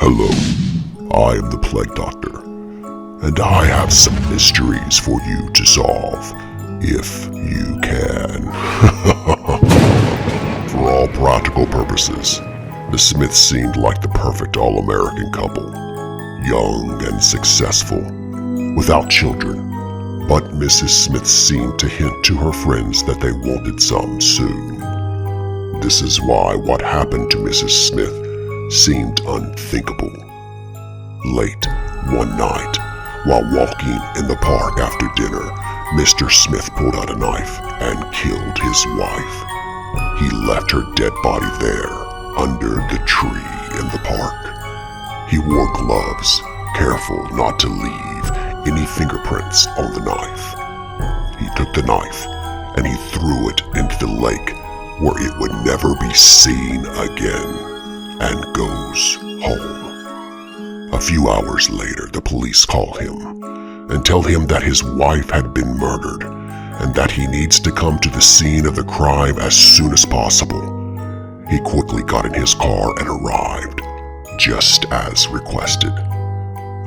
Hello, I am the Plague Doctor, and I have some mysteries for you to solve, if you can. For all practical purposes, the Smiths seemed like the perfect all-American couple, young and successful, without children, but Mrs. Smith seemed to hint to her friends that they wanted some soon. This is why what happened to Mrs. Smith seemed unthinkable. Late one night, while walking in the park after dinner, Mr. Smith pulled out a knife and killed his wife. He left her dead body there, under the tree in the park. He wore gloves, careful not to leave any fingerprints on the knife. He took the knife and he threw it into the lake where it would never be seen again, and goes home. A few hours later, the police call him and tell him that his wife had been murdered and that he needs to come to the scene of the crime as soon as possible. He quickly got in his car and arrived, just as requested.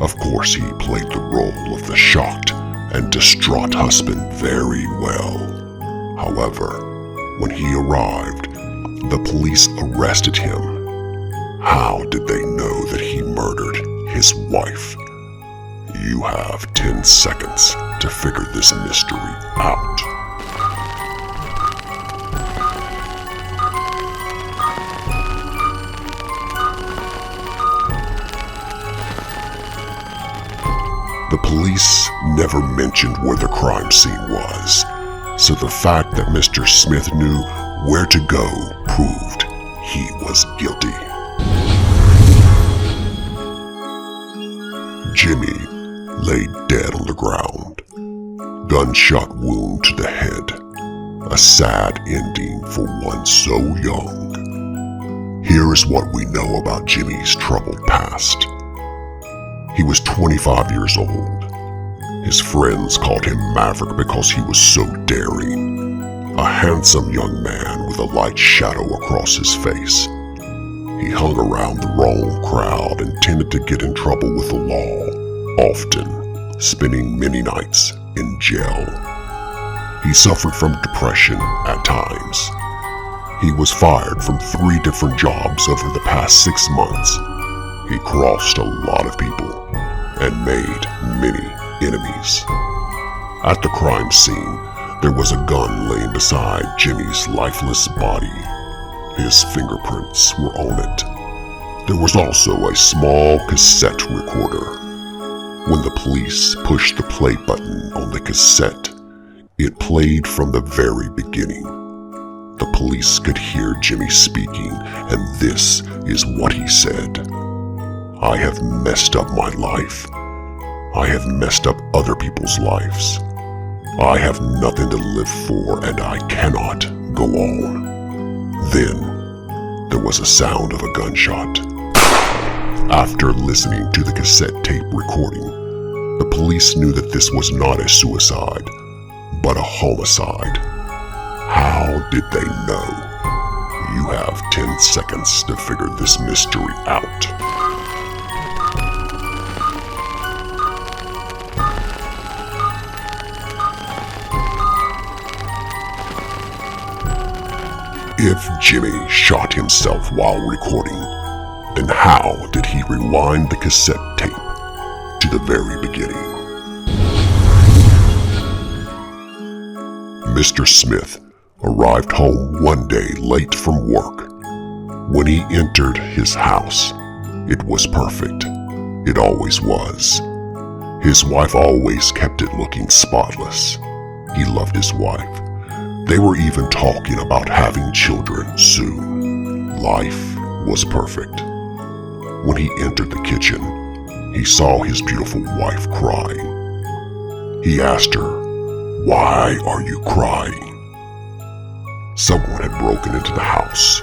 Of course, he played the role of the shocked and distraught husband very well. However, when he arrived, the police arrested him. How did they know that he murdered his wife? You have 10 seconds to figure this mystery out. The police never mentioned where the crime scene was, so the fact that Mr. Smith knew where to go proved he was guilty. Jimmy lay dead on the ground, gunshot wound to the head, a sad ending for one so young. Here is what we know about Jimmy's troubled past. He was 25 years old. His friends called him Maverick because he was so daring, a handsome young man with a light shadow across his face. He hung around the wrong crowd and tended to get in trouble with the law, often spending many nights in jail. He suffered from depression at times. He was fired from 3 different jobs over the past 6 months. He crossed a lot of people and made many enemies. At the crime scene, there was a gun laying beside Jimmy's lifeless body. His fingerprints were on it. There was also a small cassette recorder. When the police pushed the play button on the cassette, it played from the very beginning. The police could hear Jimmy speaking, and this is what he said. "I have messed up my life. I have messed up other people's lives. I have nothing to live for, and I cannot go on." Then, there was a sound of a gunshot. After listening to the cassette tape recording, the police knew that this was not a suicide, but a homicide. How did they know? You have 10 seconds to figure this mystery out. If Jimmy shot himself while recording, then how did he rewind the cassette tape to the very beginning? Mr. Smith arrived home one day late from work. When he entered his house, it was perfect. It always was. His wife always kept it looking spotless. He loved his wife. They were even talking about having children soon. Life was perfect. When he entered the kitchen, he saw his beautiful wife crying. He asked her, "Why are you crying?" Someone had broken into the house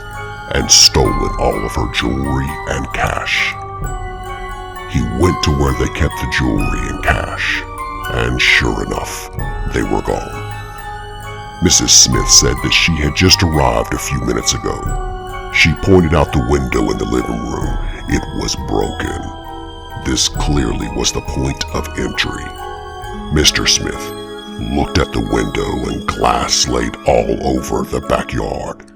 and stolen all of her jewelry and cash. He went to where they kept the jewelry and cash, and sure enough, they were gone. Mrs. Smith said that she had just arrived a few minutes ago. She pointed out the window in the living room it was broken. This clearly was the point of entry. Mr. Smith looked at the window and glass laid all over the backyard.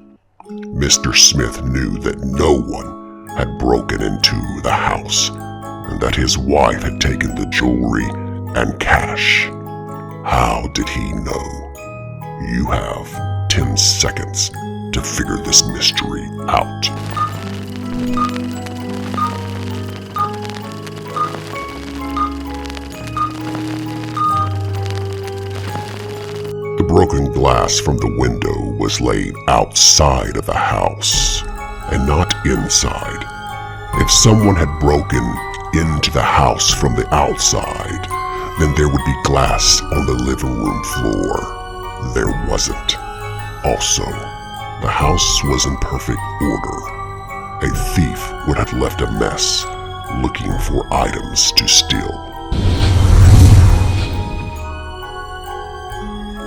Mr. Smith knew that no one had broken into the house and that his wife had taken the jewelry and cash. How did he know? You have 10 seconds to figure this mystery out. The broken glass from the window was laid outside of the house and not inside. If someone had broken into the house from the outside, then there would be glass on the living room floor. There wasn't. Also, the house was in perfect order. A thief would have left a mess looking for items to steal.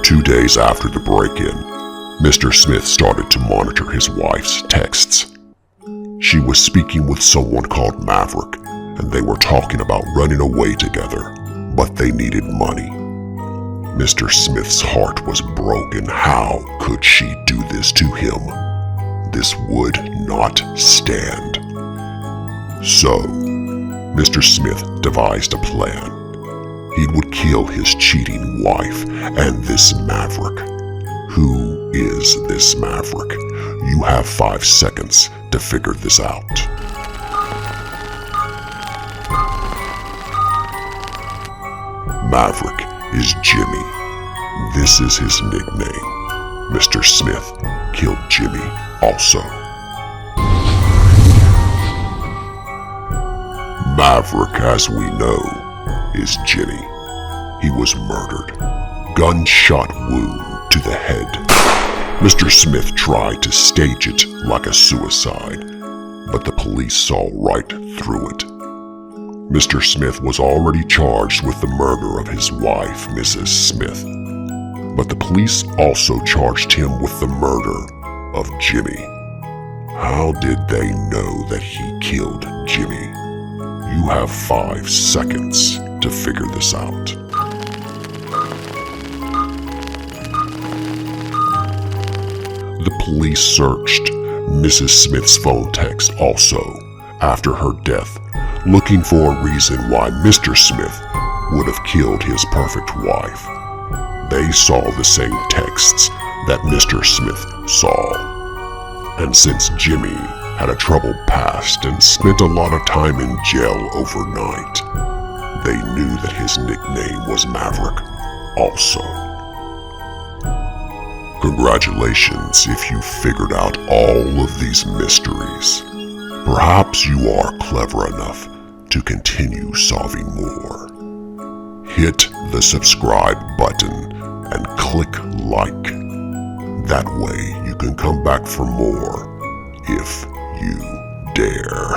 2 days after the break-in, Mr. Smith started to monitor his wife's texts. She was speaking with someone called Maverick, and they were talking about running away together, but they needed money. Mr. Smith's heart was broken. How could she do this to him? This would not stand. So, Mr. Smith devised a plan. He would kill his cheating wife and this Maverick. Who is this Maverick? You have 5 seconds to figure this out. Maverick is Jimmy. This is his nickname. Mr. Smith killed Jimmy also. Maverick, as we know, is Jimmy. He was murdered. Gunshot wound to the head. Mr. Smith tried to stage it like a suicide, but the police saw right through it. Mr. Smith was already charged with the murder of his wife, Mrs. Smith, but the police also charged him with the murder of Jimmy. How did they know that he killed Jimmy? You have 5 seconds to figure this out. The police searched Mrs. Smith's phone text also after her death, looking for a reason why Mr. Smith would have killed his perfect wife. They saw the same texts that Mr. Smith saw. And since Jimmy had a troubled past and spent a lot of time in jail overnight, they knew that his nickname was Maverick also. Congratulations if you figured out all of these mysteries. Perhaps you are clever enough to continue solving more. Hit the subscribe button and click like. That way you can come back for more if you dare.